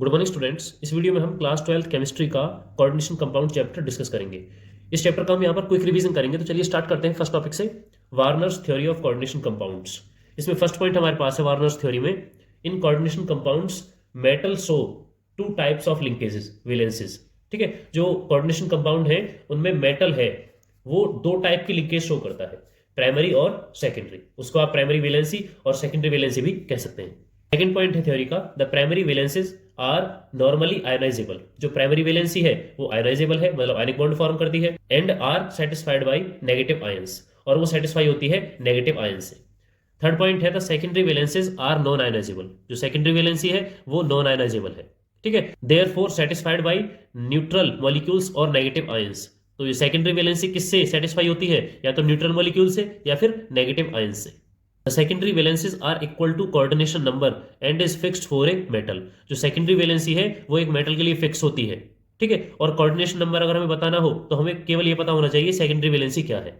Good morning students. इस video में हम क्लास 12th केमिस्ट्री का कोऑर्डिनेशन कंपाउंड चैप्टर डिस्कस करेंगे। इस चैप्टर का हम यहाँ पर क्विक रिवीजन करेंगे। तो चलिए स्टार्ट करते हैं फर्स्ट टॉपिक से, Warners theory of coordination compounds. इसमें फर्स्ट पॉइंट हमारे पास है वार्नर्स थ्योरी में, इन coordination compounds metal show two types of linkages valences. ठीक है, जो कोऑर्डिनेशन कंपाउंड है उनमें मेटल है वो दो टाइप की लिंकेज शो करता है, प्राइमरी और सेकेंडरी। उसको आप प्राइमरी वैलेंसी और सेकेंडरी वैलेंसी भी कह सकते हैं। सेकेंड पॉइंट है थ्योरी का, the primary valencies are normally ionisable. जो प्राइमरी वैलेंसी है वो आयनाइजेबल है, मतलब आयनिक बॉन्ड फॉर्म करती है, and are satisfied by negative ions, और वो सेटिस्फाई होती है नेगेटिव आयन से। थर्ड पॉइंट है the secondary valencies are non ionisable. जो सेकेंडरी वैलेंसी है वो नॉन आयनाइजेबल है। ठीक है, therefore satisfied by neutral molecules और नेगेटिव आयंस। तो ये सेकेंडरी वैलेंसी किससे सेटिस्फाई होती है, या तो न्यूट्रल मॉलिक्यूल से या फिर नेगेटिव आयंस से। The secondary valencies are equal to coordination number and is fixed for a metal। जो सेकेंडरी वैलेंसी है वो एक मेटल के लिए फिक्स होती है। ठीक है, और कोऑर्डिनेशन नंबर अगर हमें बताना हो तो हमें केवल ये पता होना चाहिए सेकेंडरी वैलेंसी क्या है।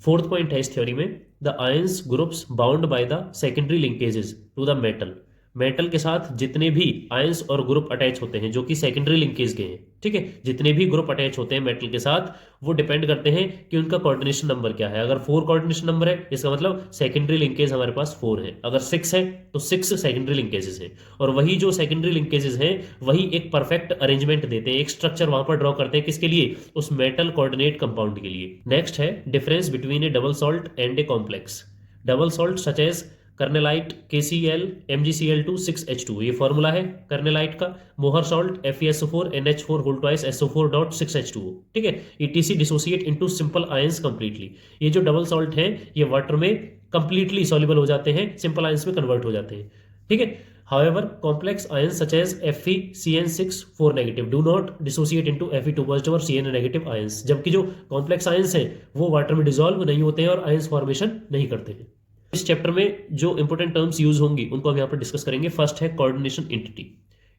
फोर्थ पॉइंट है इस थ्योरी में, the ions groups bound by the secondary linkages to the metal. Metal के साथ जितने भी आयंस और ग्रुप अटैच होते हैं जो कि सेकेंडरी लिंकेज के हैं, ठीक है, जितने भी ग्रुप अटैच होते हैं मेटल के साथ वो डिपेंड करते हैं कि उनका कोऑर्डिनेशन नंबर क्या है। अगर 4 कोऑर्डिनेशन नंबर है इसका मतलब सेकेंडरी लिंकेज हमारे पास 4 है, अगर 6 है तो 6 सेकेंडरी लिंकेजेस हैं। और वही जो सेकेंडरी लिंकेजेस हैं वही एक परफेक्ट अरेंजमेंट देते हैं, एक स्ट्रक्चर वहां पर ड्रॉ करते हैं, किसके लिए, उस मेटल कोऑर्डिनेट कंपाउंड के लिए। नेक्स्ट है difference between a double salt and a complex. Double salt such as carnallite KCl MgCl2 6H2, ये फॉर्मूला है कर्नेलाइट का। मोहर salt FeSO4 NH4 whole twice SO4 dot 6H2O। ठीक है, ETC dissociate into simple ions completely. ये जो double salt हैं ये वाटर में कंप्लीटली सॉल्युबल हो जाते हैं, सिंपल आयंस में कन्वर्ट हो जाते हैं। ठीक है, however complex ions such as FeCN6 4 negative do not dissociate into Fe2 positive और Cn negative ions। जबकि जो कॉम्प्लेक्स आयंस हैं वो वाटर में डिसॉल्व नहीं होते हैं और आयंस फॉर्मेशन नहीं करते हैं। इस चैप्टर में जो इंपोर्टेंट टर्म्स यूज होंगी उनको हम यहाँ पर डिस्कस करेंगे। फर्स्ट है coordination entity.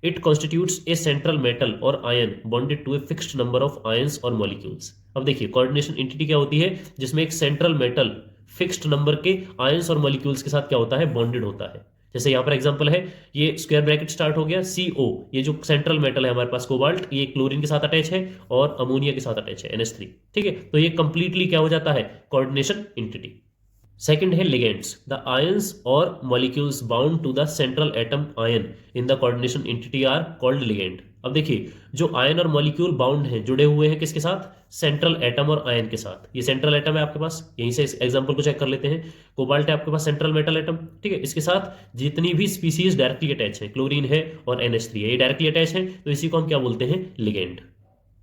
It constitutes a central metal और ion bonded to a fixed number of ions और मॉलिक्यूल्स। अब देखिए कोऑर्डिनेशन एंटिटी क्या होती है, जिसमें एक सेंट्रल मेटल फिक्स्ड नंबर के आयंस और मॉलिक्यूल्स के साथ क्या होता है, बॉन्डेड होता है। जैसे यहाँ पर एग्जांपल है, ये स्क्वायर ब्रैकेट स्टार्ट हो गया CO, ये जो सेंट्रल मेटल है हमारे पास कोबाल्ट, ये क्लोरीन के साथ अटैच है और अमोनिया के साथ अटैच है NH3। ठीक है, तो ये कंप्लीटली क्या हो जाता है, कोऑर्डिनेशन एंटिटी। सेकेंड है लिगेंड्स, द आयंस और molecules bound to the central atom ion in the coordination entity are called ligand. अब देखिए जो आयन और मॉलिक्यूल बाउंड हैं, जुड़े हुए हैं किसके साथ, सेंट्रल एटम और आयन के साथ। ये सेंट्रल एटम है आपके पास, यहीं से इस एग्जांपल को चेक कर लेते हैं। कोबाल्ट है आपके पास सेंट्रल मेटल एटम, ठीक है, इसके साथ जितनी भी स्पीसीज डायरेक्टली अटैच है, क्लोरीन है और NH3 है, ये डायरेक्टली अटैच है, तो इसी को हम क्या बोलते हैं, लिगेंड।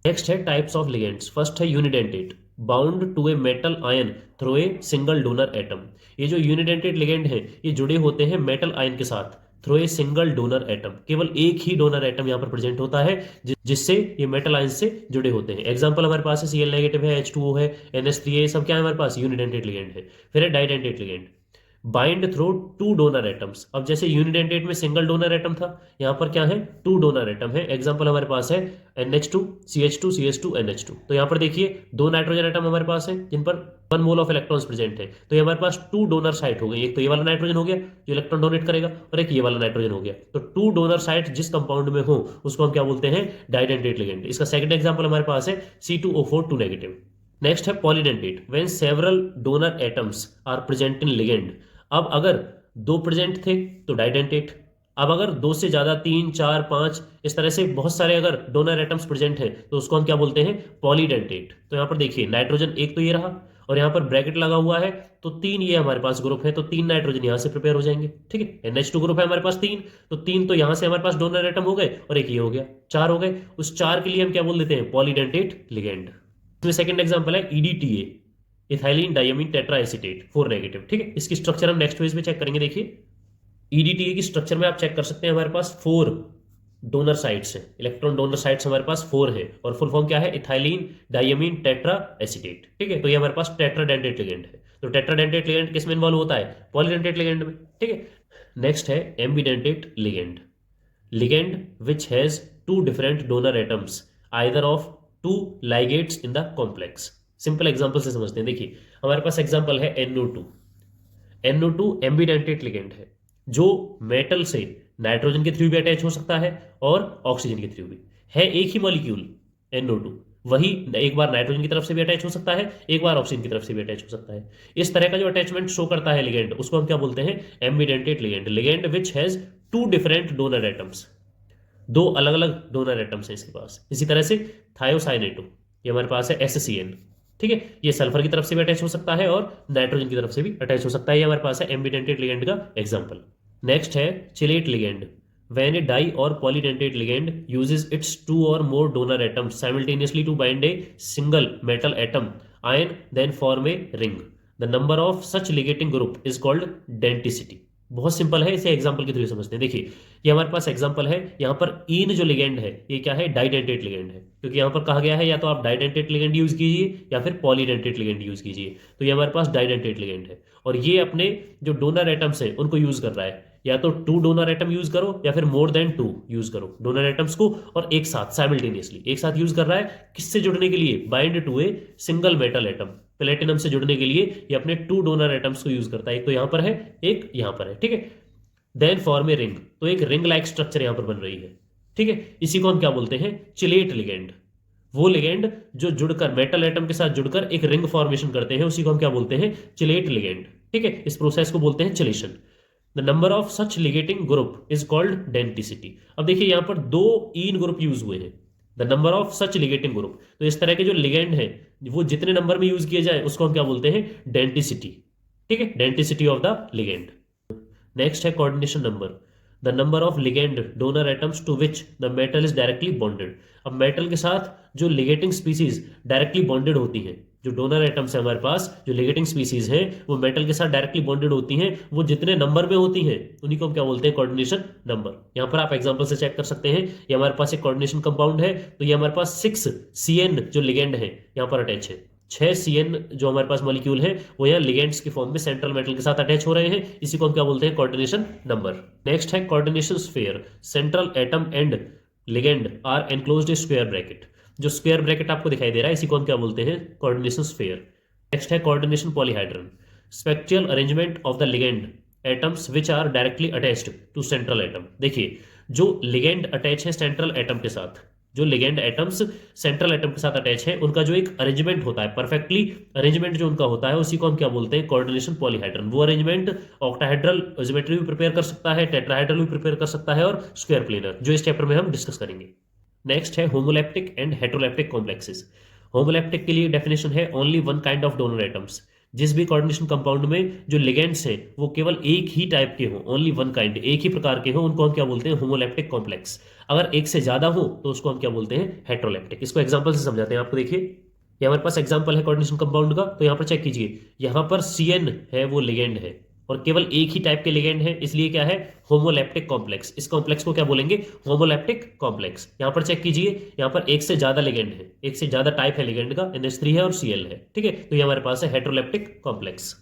नेक्स्ट है टाइप्स ऑफ लिगेंड्स। फर्स्ट है unidentate, bound to a metal ion through a single donor atom. ये जो यूनिडेंटेट लिगेंड है ये जुड़े होते हैं मेटल आयन के साथ through a single donor atom. केवल एक ही डोनर एटम यहाँ पर प्रेजेंट होता है जिससे ये मेटल आयन से जुड़े होते हैं। एग्जांपल हमारे पास है Cl नेगेटिव है, H2O है, NH3 है, ये सब क्या है हमारे पास, यूनिडेंटेट लिगेंड है। फिर है डाइडेंटेट ligand, bind through 2 donor atoms. अब जैसे यूनिडेंटेट में सिंगल डोनर एटम था, यहाँ पर क्या है, 2 डोनर एटम है। एग्जांपल हमारे पास है NH2 CH2 CH2 NH2। तो यहाँ पर देखिए 2 नाइट्रोजन एटम हमारे पास है जिन पर 1 मोल ऑफ इलेक्ट्रॉन्स प्रेजेंट है, तो ये हमारे पास 2 डोनर साइट हो गई। एक तो ये वाला नाइट्रोजन हो गया जो इलेक्ट्रॉन डोनेट करेगा, और एक ये वाला नाइट्रोजन हो गया। तो 2 डोनर साइट जिस कंपाउंड में हो उसको हम क्या बोलते हैं, डाइडेंटेट लिगेंड। इसका सेकंड एग्जांपल हमारे पास है C2O4 2 नेगेटिव। नेक्स्ट है polydentate, when several donor atoms are present in ligand. अब अगर 2 प्रेजेंट थे तो डाइडेंटेट, अब अगर 2 से ज्यादा 3 4 5 इस तरह से बहुत सारे अगर डोनर एटम्स प्रेजेंट हैं तो उसको हम क्या बोलते हैं, पॉलीडेंटेट। तो यहाँ पर देखिए नाइट्रोजन एक तो ये रहा और यहाँ पर ब्रैकेट लगा हुआ है, तो 3 ये हमारे पास ग्रुप है, तो 3 नाइट्रोजन यहाँ से प्रिपेयर हो जाएंगे। ठीक है, NH2 ग्रुप है हमारे पास 3, तो 3 तो यहाँ से हमारे पास डोनर एटम हो गए और एक ये हो गया, 4 हो गए। उस 4 के लिए हम क्या बोल देते हैं, पॉलीडेंटेट लिगेंड। इसमें सेकंड एग्जांपल है EDTA, ethylene diamine tetra acetate 4 negative. ठीक है, इसकी स्ट्रक्चर हम नेक्स्ट पेज में चेक करेंगे। देखिए EDTA की स्ट्रक्चर में आप चेक कर सकते हैं, हमारे पास 4 डोनर साइट्स हैं, इलेक्ट्रॉन डोनर साइट्स हमारे पास 4 है, और फुल फॉर्म क्या है, इथाइलिन डायमीन टेट्रा एसीटेट। ठीक है, तो ये हमारे पास टेट्राडेंटेट लिगेंड है। तो टेट्राडेंटेट लिगेंड किस में इन्वॉल्व होता है, पॉलीडेंटेट लिगेंड में। ठीक है, नेक्स्ट है ambidentate ligand, ligand which has 2 different donor atoms either of 2 ligates in the complex. Simple example से समझते हैं। देखिए हमारे पास एग्जांपल है NO2 एम्बीडेंटेट लिगेंड है, जो मेटल से नाइट्रोजन के थ्रू भी अटैच हो सकता है और ऑक्सीजन के थ्रू भी। है एक ही मॉलिक्यूल NO2, वही एक बार नाइट्रोजन की तरफ से भी अटैच हो सकता है, एक बार ऑक्सीजन की तरफ से भी अटैच हो सकता है। इस तरह का जो अटैचमेंट शो करता है लिगेंड, उसको हम क्या बोलते हैं? Ambidentate ligand. Ligand which has two different donor atoms, दो अलग अलग डोनर एटम्स हैं इसके पास। इसी तरह से थायोसाइनेटो, ये हमारे पास है SCN, ठीक है, ये सल्फर की तरफ से भी अटैच हो सकता है और नाइट्रोजन की तरफ से भी अटैच हो सकता है। ये हमारे पास है एम्बिडेंटेड लिगेंड का एग्जांपल। नेक्स्ट है chelate ligand. When a di or polydentate ligand uses its two or more donor atoms simultaneously to bind a single metal atom ion, then form a ring. The number of such ligating group is called denticity. बहुत simple है, इसे example के through समझते हैं। देखिए ये हमारे पास example है, यहाँ पर इन जो लिगेंड है ये क्या है? डाइडेंटेट लिगेंड है, क्योंकि यहाँ पर कहा गया है या तो आप डाइडेंटेट लिगेंड यूज कीजिए या फिर पॉलीडेंटेट लिगेंड यूज कीजिए। तो ये हमारे पास डाइडेंटेट लिगेंड है और ये अपने जो डोनर एटम्स हैं उनको यूज कर रहा है। या तो 2 डोनर एटम यूज करो या फिर मोर देन 2 यूज करो डोनर एटम्स को, और एक साथ साइमल्टेनियसली एक साथ यूज कर रहा है। किससे जुड़ने के लिए? Bind to a single metal atom, platinum से जुड़ने के लिए ये अपने 2 डोनर एटम्स को यूज करता है। एक तो यहां पर है, एक यहां पर है, ठीक है। देन फॉर्म ए रिंग, तो एक रिंग लाइक स्ट्रक्चर यहां पर बन रही है, ठीक है। इसी को हम क्या बोलते हैं? Chelate ligand. वो लिगेंड जो जुड़कर मेटल एटम के साथ जुड़कर एक रिंग फॉर्मेशन करते हैं, उसी को हम क्या बोलते हैं? चिलेट लिगेंड, ठीक है। इस प्रोसेस को बोलते हैं chelation. The number of such ligating group is called denticity. अब देखिए यहां पर 2 इन ग्रुप यूज हुए हैं, the number of such ligating group. तो इस तरह के जो लिगेंड है वो जितने नंबर में यूज किए जाए उसको हम क्या बोलते हैं? डेंटिसिटी, ठीक है, denticity of the ligand. Next है coordination number, the number of ligand donor atoms to which the metal is directly bonded. अब मेटल के साथ जो लिगेटिंग स्पीसीज डायरेक्टली बॉन्डेड होती हैं, जो डोनर एटम्स है हमारे पास, जो लिगेटिंग स्पीसीज हैं वो मेटल के साथ डायरेक्टली बॉन्डेड होती हैं, वो जितने नंबर में होती हैं उन्हीं को हम क्या बोलते हैं? Coordination number. यहां पर आप एग्जांपल से चेक कर सकते हैं, ये हमारे पास एक कोऑर्डिनेशन कंपाउंड है, तो ये हमारे पास 6 CN जो लिगेंड है यहां पर अटैच है। 6 CN जो हमारे पास मॉलिक्यूल है वो यहाँ लिगेंड्स के फॉर्म में सेंट्रल मेटल के साथ अटैच हो रहे हैं, इसी को हम क्या बोलते हैं? Coordination number. नेक्स्ट है coordination sphere. Central atom and ligand are enclosed a square bracket. जो स्क्वायर ब्रैकेट आपको दिखाई दे रहा है इसी को हम क्या बोलते हैं? Coordination sphere. नेक्स्ट है coordination polyhedron. Spectral arrangement of the ligand atoms which are directly attached to central atom. देखिए जो लिगेंड अटैच है सेंट्रल एटम के साथ, जो लिगेंड एटम्स सेंट्रल एटम के साथ अटैच है, उनका जो एक अरेंजमेंट होता है, परफेक्टली अरेंजमेंट जो उनका होता है, उसी को हम क्या बोलते हैं? कोऑर्डिनेशन पॉलीहाइड्रन। वो अरेंजमेंट ऑक्टाहेड्रल ज्योमेट्री भी प्रिपेयर कर सकता है, टेट्राहेड्रल भी प्रिपेयर कर सकता है और स्क्वायर प्लेनर, जो इस चैप्टर में हम डिस्कस करेंगे। नेक्स्ट है होमोलैप्टिक एंड हेटेरोलैप्टिक कॉम्प्लेक्सेस। होमोलैप्टिक के लिए डेफिनेशन है only one kind of donor atoms. जिस भी कोऑर्डिनेशन कंपाउंड में जो लिगेंड्स हैं वो केवल एक ही टाइप के हो, ओनली वन काइंड, एक ही प्रकार के हो, उनको हम क्या बोलते हैं? Homoleptic complex. अगर एक से ज्यादा हो तो उसको हम क्या बोलते हैं? हेटेरोलैप्टिक। इसको एग्जांपल से समझाते हैं आपको। देखिए ये हमारे पास एग्जांपल है कोऑर्डिनेशन कंपाउंड का, तो यहाँ पर चेक कीजिए, यहाँ पर CN है वो लिगेंड है और केवल एक ही टाइप के लिगेंड है, इसलिए क्या है? Homoleptic complex. इस कॉम्प्लेक्स को क्या बोलेंगे? Homoleptic complex. यहां पर चेक कीजिए, यहां पर एक से ज्यादा लिगेंड है, एक से ज्यादा टाइप है लिगेंड का, NH3 है और Cl है, ठीक है। तो ये हमारे पास है हेटेरोलैप्टिक कॉम्प्लेक्स।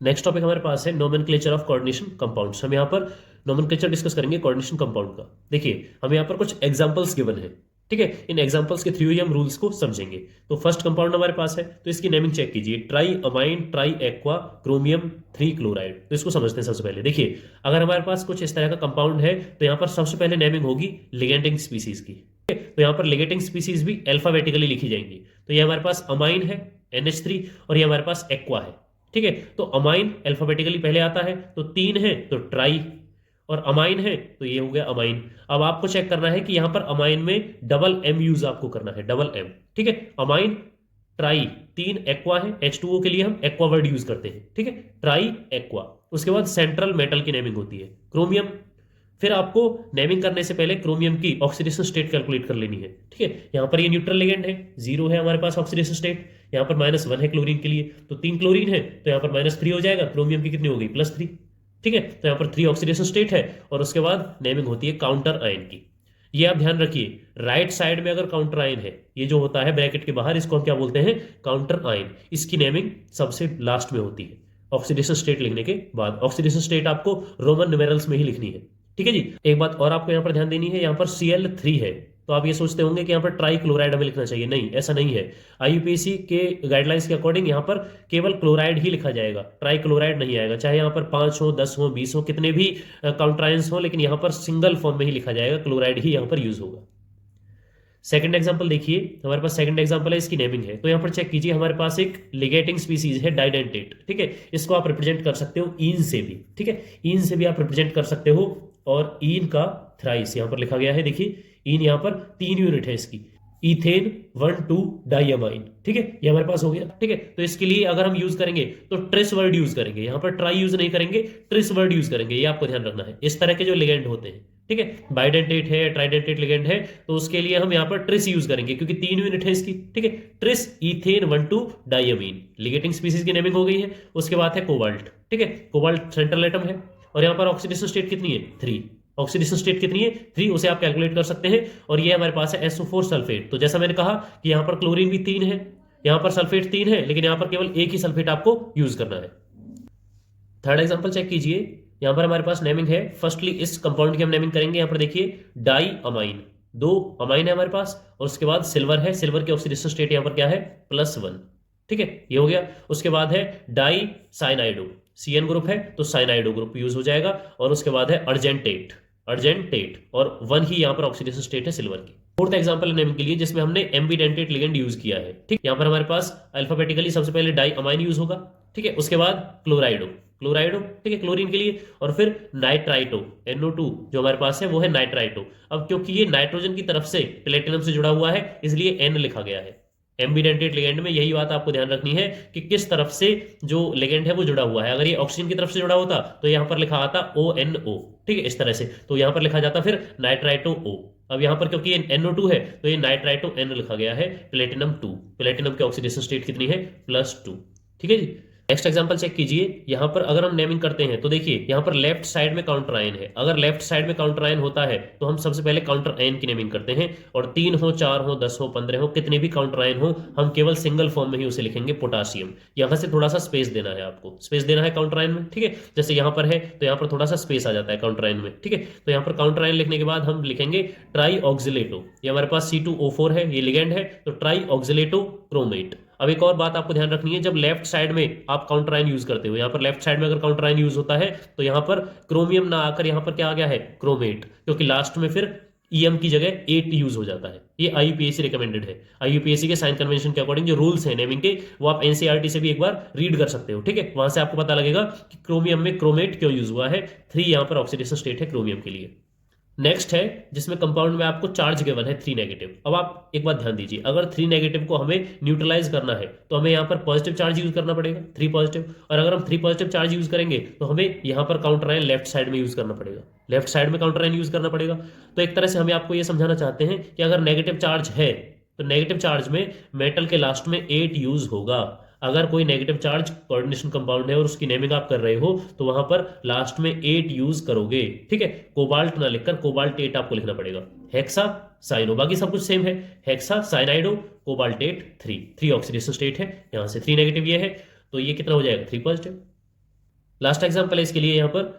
नेक्स्ट टॉपिक हमारे पास है नोमेनक्लेचर ऑफ कोऑर्डिनेशन कंपाउंड्स। हम यहाँ पर नोमेनक्लेचर डिस्कस करेंगे कोऑर्डिनेशन कंपाउंड का। देखिए हमें यहाँ पर कुछ एग्जांपल्स गिवन है, ठीक है। इन एग्जांपल्स के थ्रू ही हम रूल्स को समझेंगे। तो फर्स्ट कंपाउंड हमारे पास है, तो इसकी नेमिंग चेक कीजिए, try amine try aqua chromium 3 chloride. तो इसको समझते हैं सबसे पहले। देखिए अगर हमारे पास कुछ इस तरह का कंपाउंड है तो यहाँ पर सबसे पहले नेमिंग होगी लिगेंडिंग स्पीसीज की, तो यहाँ पर लिगेंडिंग स्पीसीज भी अल्फाबेटिकली लिखी जाएंगी। तो ये हमारे पास अमाइन है NH3 और ये हमारे पास एक्वा है, ठीक है। तो अमाइन अल्फाबेटिकली पहले आता है, तो 3 है तो ट्राई, और अमाइन है तो ये हो गया अमाइन। अब आपको चेक करना है कि यहां पर अमाइन में डबल M यूज आपको करना है, डबल M, ठीक है। अमाइन ट्राई, 3 एक्वा है, H2O के लिए हम एक्वा वर्ड यूज करते हैं, ठीक है, ट्राई एक्वा। उसके बाद सेंट्रल मेटल की नेमिंग होती है क्रोमियम। फिर आपको नेमिंग करने से पहले क्रोमियम की ऑक्सीडेशन स्टेट कैलकुलेट कर लेनी है, ठीक है। यहां पर ये न्यूट्रल लिगेंड है, 0 है हमारे पास ऑक्सीडेशन स्टेट, यहाँ पर -1 है क्लोरीन के लिए, तो 3 क्लोरीन है तो यहाँ पर -3 हो जाएगा, क्रोमियम की कितनी हो गई? +3, ठीक है। तो यहाँ पर 3 ऑक्सीडेशन स्टेट है और उसके बाद नेमिंग होती है काउंटर आयन की। ये आप ध्यान रखिए, राइट साइड में अगर काउंटर आयन है, ये जो होता है ब्रैकेट के बाहर, इसको हम क्या बोलते हैं? Counter ion. इसकी नेमिंग सबसे लास्ट में होती है ऑक्सीडेशन स्टेट लिखने के बाद। ऑक्सीडेशन स्टेट आपको रोमन न्यूमेरल्स में ही लिखनी है, ठीक है जी। एक बात और आपको यहाँ पर ध्यान देनी है, यहाँ पर Cl3 है तो आप ये सोचते होंगे कि यहाँ पर ट्राई क्लोराइड हमें लिखना चाहिए। नहीं, ऐसा नहीं है। IUPAC के गाइडलाइंस के अकॉर्डिंग यहाँ पर केवल क्लोराइड ही लिखा जाएगा, ट्राई क्लोराइड नहीं आएगा। चाहे यहाँ पर 5 हो, 10 हो, 20 हो, कितने भी काउंट्रायंस हो, लेकिन यहाँ पर सिंगल फॉर्म में ही लिखा जाएगा, क्लोराइड ही यहाँ पर यूज होगा। सेकंड एग्जांपल देखिए, हमारे पास सेकंड एग्जांपल है, इसकी नेमिंग है। तो यहाँ पर चेक कीजिए, हमारे पास एक लिगेटिंग स्पीसीज है डाइडेंटेट, ठीक है। इसको आप रिप्रेजेंट कर सकते हो ईन से भी, ठीक है, ईन से भी आप रिप्रेजेंट कर सकते हो। और ईन का थ्राइस यहाँ पर लिखा गया है, देखिए ईन यहाँ पर 3 यूनिट है इसकी, इथेन 1,2 डाइअमाइन, ठीक है, ये हमारे पास हो गया, ठीक है। तो इसके लिए अगर हम यूज करेंगे तो ट्रिस वर्ड यूज करेंगे, यहाँ पर ट्राई यूज नहीं करेंगे, ट्रिस वर्ड यूज करेंगे, ये आपको ध्यान रखना है। इस तरह के जो लिगेंड होते हैं, ठीक है, बाइडेंटेट है, ट्राइडेंटेट लिगेंड है, तो उसके लिए हम यहाँ पर ट्रिस यूज करेंगे, क्योंकि 3 यूनिट है इसकी, ठीक है। ट्रिस इथेन 1,2 डाइअमीन, लिगेटिंग स्पीसीज की नेमिंग हो गई है। उसके बाद है कोबाल्ट, ठीक है, कोबाल्ट सेंट्रल एटम है, और यहाँ पर ऑक्सीडेशन स्टेट कितनी है, 3। ऑक्सीडेशन स्टेट कितनी है, 3, उसे आप कैलकुलेट कर सकते हैं। और ये हमारे पास है SO4 सल्फेट। तो जैसा मैंने कहा कि यहाँ पर क्लोरीन भी 3 है, यहाँ पर सल्फेट 3 है, लेकिन यहाँ पर केवल एक ही सल्फेट आपको यूज करना है। थर्ड एग्जांपल चेक कीजिए, यहाँ पर हमारे पास नेमिंग है। फर्स्टली इस कंपाउंड की हम नेमिंग करेंगे। यहाँ पर देखिए डाई अमाइन, 2 अमाइन है हमारे पास, और उसके बाद सिल्वर है, सिल्वर की ऑक्सीडेशन स्टेट यहाँ पर क्या है, +1, ठीक है, ये हो गया। उसके बाद है डाई साइनाइडो, CN ग्रुप है तो साइनाइडो ग्रुप यूज हो जाएगा। और उसके बाद है अर्जेंटेट, अर्जेंटेट, और 1 ही यहाँ पर ऑक्सीडेशन स्टेट है सिल्वर की। फोर्थ एग्जांपल नेमिंग के लिए जिसमें हमने एम्बिडेंटेट लिगेंड यूज किया है, ठीक। यहाँ पर हमारे पास अल्फाबेटिकली सबसे पहले डाई अमाइन यूज होगा, ठीक है। उसके बाद क्लोराइडो, क्लोराइडो, ठीक है, क्लोरीन के लिए। और फिर नाइट्राइटो, NO2 जो हमारे पास है वो है नाइट्राइटो। अब क्योंकि ये नाइट्रोजन की तरफ से प्लेटिनम से जुड़ा हुआ है, इसलिए N लिखा गया है। एम्बिडेंटेट लिगेंड में यही बात आपको ध्यान रखनी है कि किस तरफ से जो लिगेंड है वो जुड़ा हुआ है। अगर ये ऑक्सीजन की तरफ से जुड़ा होता तो यहाँ पर लिखा आता ONO, ठीक है, इस तरह से, तो यहाँ पर लिखा जाता फिर नाइट्राइटो O। अब यहाँ पर क्योंकि ये NO2 है तो ये नाइट्राइटो N लिखा गया है, प्लेटिनम 2, प्लेटिनम की ऑक्सीडेशन स्टेट कितनी है, +2, ठीक है जी। नेक्स्ट एग्जांपल चेक कीजिए, यहाँ पर अगर हम नेमिंग करते हैं तो देखिए यहाँ पर लेफ्ट साइड में काउंटर आयन है। अगर लेफ्ट साइड में काउंटर आयन होता है तो हम सबसे पहले काउंटर आयन की नेमिंग करते हैं, और 3 हो, 4 हो, 10 हो, 15 हो, कितने भी काउंटर आयन हो, हम केवल सिंगल फॉर्म में ही उसे लिखेंगे, पोटासियम। यहाँ से थोड़ा सा स्पेस देना है आपको, स्पेस देना है काउंटर आयन में, ठीक है। जैसे यहाँ पर है तो यहाँ पर थोड़ा सा स्पेस आ जाता है काउंटर आयन में, ठीक है। तो यहाँ पर काउंटर आयन लिखने के बाद हम लिखेंगे ट्राई ऑक्सिलेटो, ये हमारे पास C2O4 है, ये लिगेंड है, तो ट्राई ऑक्सिलेटो क्रोमेट। अब एक और बात आपको ध्यान रखनी है, जब लेफ्ट साइड में आप काउंटर आयन यूज करते हो, यहाँ पर लेफ्ट साइड में अगर काउंटर आयन यूज होता है तो यहाँ पर क्रोमियम ना आकर यहाँ पर क्या आ गया है, क्रोमेट, क्योंकि लास्ट में फिर EM की जगह 8 यूज हो जाता है। ये IUPAC रिकमेंडेड है। IUPAC के साइन कन्वेंशन के अकॉर्डिंग जो रूल्स हैं नेमिंग के, वो आप NCERT से भी एक बार रीड कर सकते हो, ठीक है। वहां से आपको पता लगेगा कि क्रोमियम में क्रोमेट क्यों यूज हुआ है। 3 यहाँ पर ऑक्सीडेशन स्टेट है क्रोमियम के लिए। नेक्स्ट है जिसमें कंपाउंड में आपको चार्ज गिवन है 3 नेगेटिव। अब आप एक बात ध्यान दीजिए, अगर 3 नेगेटिव को हमें न्यूट्रलाइज करना है तो हमें यहाँ पर पॉजिटिव चार्ज यूज करना पड़ेगा, 3 पॉजिटिव। और अगर हम 3 पॉजिटिव चार्ज यूज करेंगे तो हमें यहाँ पर काउंटर आयन लेफ्ट साइड में यूज करना पड़ेगा, लेफ्ट साइड में काउंटर आयन यूज करना पड़ेगा। तो एक तरह से हमें आपको ये समझाना चाहते हैं कि अगर नेगेटिव चार्ज है तो नेगेटिव चार्ज में मेटल के लास्ट में 8 यूज होगा। अगर कोई नेगेटिव चार्ज कोऑर्डिनेशन कंपाउंड है और उसकी नेमिंग आप कर रहे हो तो वहां पर लास्ट में 8 यूज करोगे, ठीक है। कोबाल्ट ना लिखकर कोबाल्टेट आपको लिखना पड़ेगा। हेक्सा साइनो, बाकी सब कुछ सेम है, हेक्सा साइनाइडो कोबाल्टेट 3 ऑक्सीडेशन स्टेट है, यहां से 3 नेगेटिव ये है, तो ये कितना हो जाएगा, 3 पॉजिटिव। लास्ट एग्जांपल है इसके लिए यहाँ पर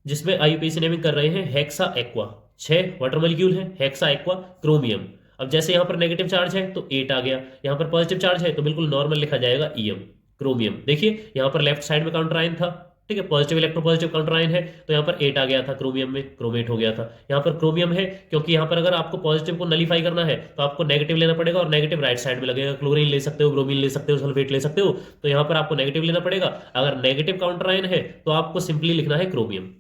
जिसमें IUPAC नेमिंग कर रहे हैं हेक्सा एक्वा, 6 वाटर मॉलिक्यूल है, हेक्सा एक्वा क्रोमियम। अब जैसे यहाँ पर नेगेटिव चार्ज है तो 8 आ गया, यहाँ पर पॉजिटिव चार्ज है तो बिल्कुल नॉर्मल लिखा जाएगा EM क्रोमियम। देखिए यहाँ पर लेफ्ट साइड में काउंटर आयन था, ठीक है, positive electro positive counter ion है, तो यहाँ पर 8 आ गया था, क्रोमियम में क्रोमेट हो गया था। यहाँ पर क्रोमियम है क्योंकि यहाँ पर अगर आपको पॉजिटिव को नलीफाई करना है तो आपको नेगेटिव लेना पड़ेगा, और नेगेटिव राइट साइड में लगेगा। क्लोरीन ले सकते हो, ब्रोमीन ले सकते हो, सल्फेट ले सकते हो, तो यहाँ पर आपको नेगेटिव लेना पड़ेगा। अगर नेगेटिव काउंटर आयन है तो आपको सिंपली लिखना है क्रोमियम।